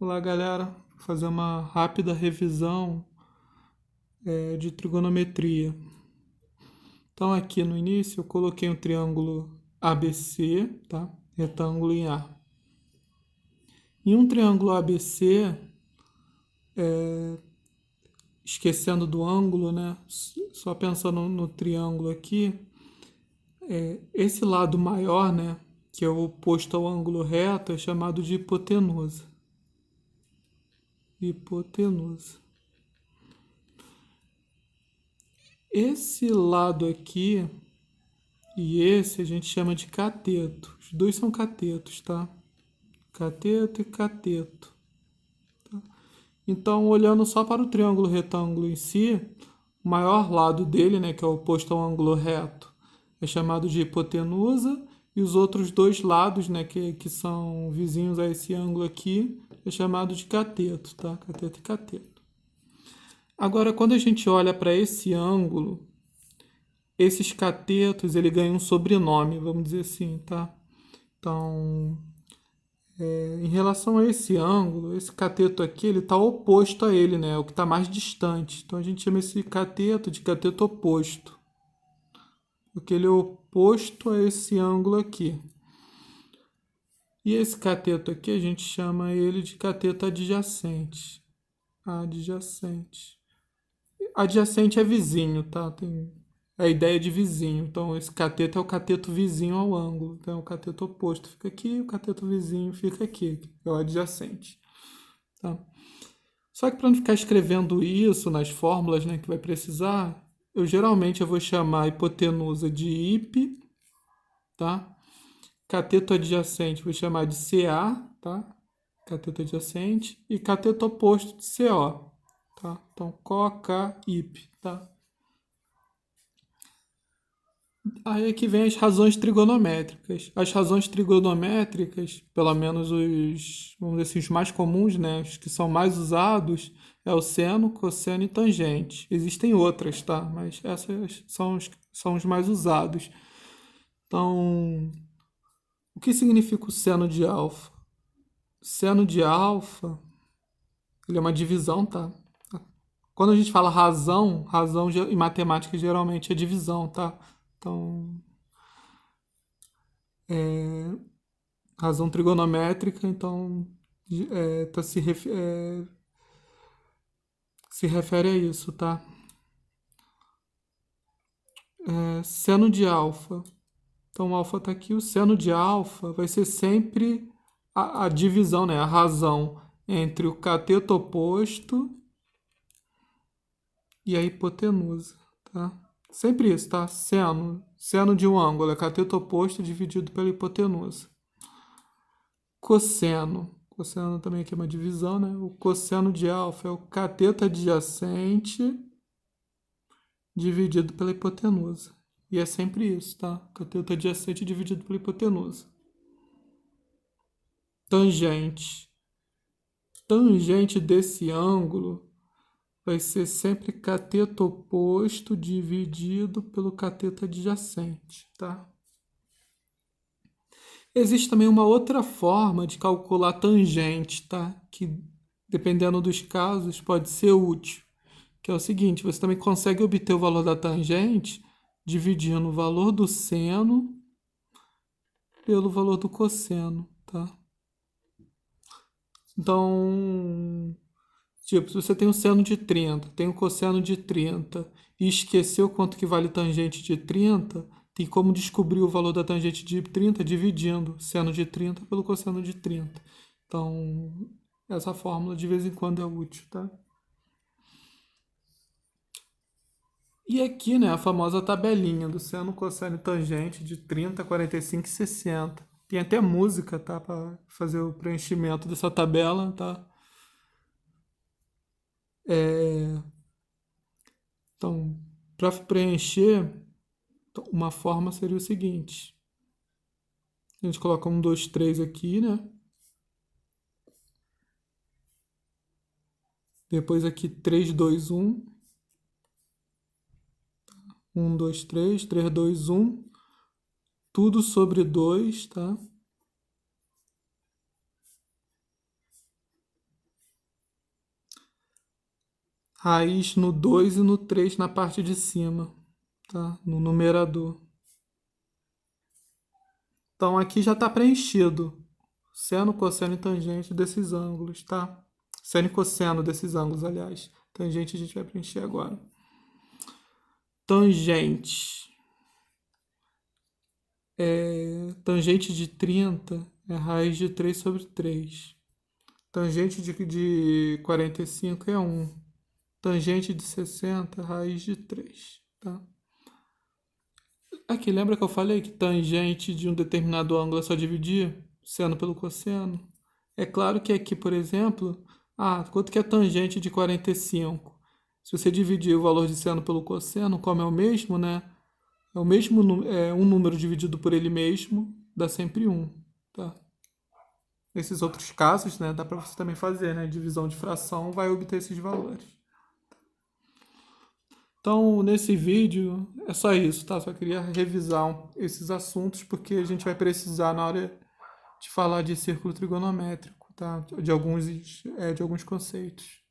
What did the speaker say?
Olá, galera. Vou fazer uma rápida revisão de trigonometria. Então, aqui no início, eu coloquei um triângulo ABC, tá? Retângulo em A. Em um triângulo ABC, esquecendo do ângulo, né? Só pensando no triângulo aqui, esse lado maior, né? Que é o oposto ao ângulo reto, é chamado de hipotenusa. Hipotenusa. Esse lado aqui e esse a gente chama de cateto. Os dois são catetos, tá? Cateto e cateto. Tá? Então, olhando só para o triângulo retângulo em si, o maior lado dele, né, que é o oposto ao ângulo reto, é chamado de hipotenusa, e os outros dois lados, né, que são vizinhos a esse ângulo aqui, é chamado de cateto, tá? Cateto e cateto. Agora, quando a gente olha para esse ângulo, esses catetos, ele ganha um sobrenome, vamos dizer assim, tá? Então, em relação a esse ângulo, esse cateto aqui, ele está oposto a ele, né? É o que está mais distante. Então, a gente chama esse cateto de cateto oposto. Porque ele é oposto a esse ângulo aqui. E esse cateto aqui, a gente chama ele de cateto adjacente. Adjacente. Adjacente é vizinho, tá? Tem a ideia de vizinho. Então, esse cateto é o cateto vizinho ao ângulo. Então, o cateto oposto fica aqui, o cateto vizinho fica aqui, é o adjacente. Tá? Só que para não ficar escrevendo isso nas fórmulas, né, que vai precisar, eu vou chamar a hipotenusa de IP, tá? Cateto adjacente vou chamar de CA, tá? Cateto adjacente. E cateto oposto de CO, tá? Então, COCA, IP, tá? Aí aqui vem as razões trigonométricas. As razões trigonométricas, pelo menos os, vamos dizer assim, os mais comuns, né, os que são mais usados, é o seno, cosseno e tangente. Existem outras, tá? Mas essas são os mais usados. Então, o que significa o seno de alfa? Seno de alfa, ele é uma divisão, tá? Quando a gente fala razão, em matemática geralmente é divisão, tá? Então, razão trigonométrica, então se refere a isso, tá? Seno de alfa. Então, o alfa está aqui. O seno de alfa vai ser sempre a divisão, né? A razão entre o cateto oposto e a hipotenusa, tá? Sempre isso, tá? Seno de um ângulo é cateto oposto dividido pela hipotenusa. Cosseno. Cosseno também aqui é uma divisão, né? O cosseno de alfa é o cateto adjacente dividido pela hipotenusa. E é sempre isso, tá? Cateto adjacente dividido pela hipotenusa. Tangente. Tangente desse ângulo vai ser sempre cateto oposto dividido pelo cateto adjacente, tá? Existe também uma outra forma de calcular tangente, tá? Que, dependendo dos casos, pode ser útil. Que é o seguinte, você também consegue obter o valor da tangente dividindo o valor do seno pelo valor do cosseno, tá? Então, tipo, se você tem um seno de 30, tem um cosseno de 30 e esqueceu quanto que vale tangente de 30, tem como descobrir o valor da tangente de 30 dividindo seno de 30 pelo cosseno de 30. Então, essa fórmula de vez em quando é útil, tá? E aqui, né, a famosa tabelinha do seno, cosseno e tangente de 30, 45 e 60. Tem até música, tá, para fazer o preenchimento dessa tabela, tá? Então, para preencher, uma forma seria o seguinte. A gente coloca 1, 2, 3 aqui, né? Depois aqui 3, 2, 1. 1, 2, 3, 3, 2, 1. Tudo sobre 2, tá? raiz no 2 e no 3 na parte de cima, tá? No numerador. Então aqui já está preenchido. Seno, cosseno e tangente desses ângulos, tá? Seno e cosseno desses ângulos, aliás. Tangente a gente vai preencher agora. Tangente. Tangente de 30 é raiz de 3 sobre 3. Tangente de 45 é 1. Tangente de 60 é raiz de 3, tá? Aqui, lembra que eu falei que tangente de um determinado ângulo é só dividir seno pelo cosseno? É claro que aqui, por exemplo, quanto que é tangente de 45? Se você dividir o valor de seno pelo cosseno, como é o mesmo, né? É o mesmo, um número dividido por ele mesmo, dá sempre 1, tá? Nesses outros casos, né, dá para você também fazer, né? Divisão de fração vai obter esses valores. Então, nesse vídeo é só isso, tá? Só queria revisar esses assuntos porque a gente vai precisar na hora de falar de círculo trigonométrico, tá? De alguns conceitos.